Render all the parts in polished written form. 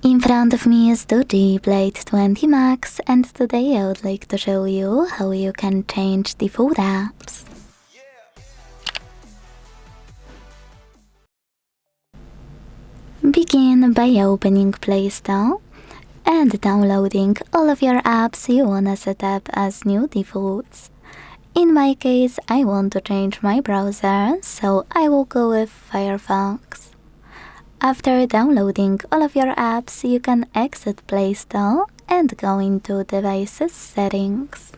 In front of me is DOOGEE Blade 20 Max, and today I would like to show you how you can change default apps. Begin by opening Play Store and downloading all of your apps you wanna set up as new defaults. In my case, I want to change my browser, so I will go with Firefox. After downloading all of your apps, you can exit Play Store and go into Devices Settings.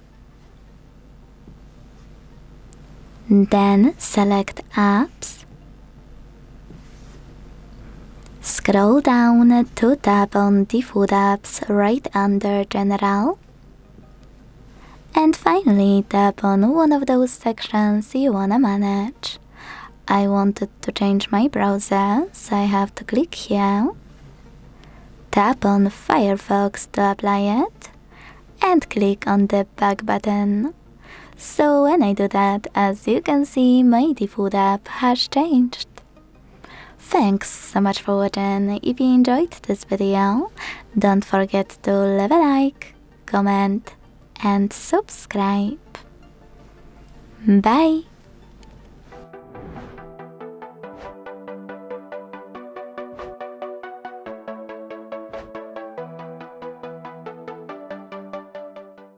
Then select Apps. Scroll down to tap on Default Apps right under General. And finally tap on one of those sections you wanna manage. I wanted to change my browser, so I have to click here. Tap on Firefox to apply it, and click on the back button. So when I do that, as you can see, my default app has changed. Thanks so much for watching. If you enjoyed this video, don't forget to leave a like, comment, and subscribe. Bye!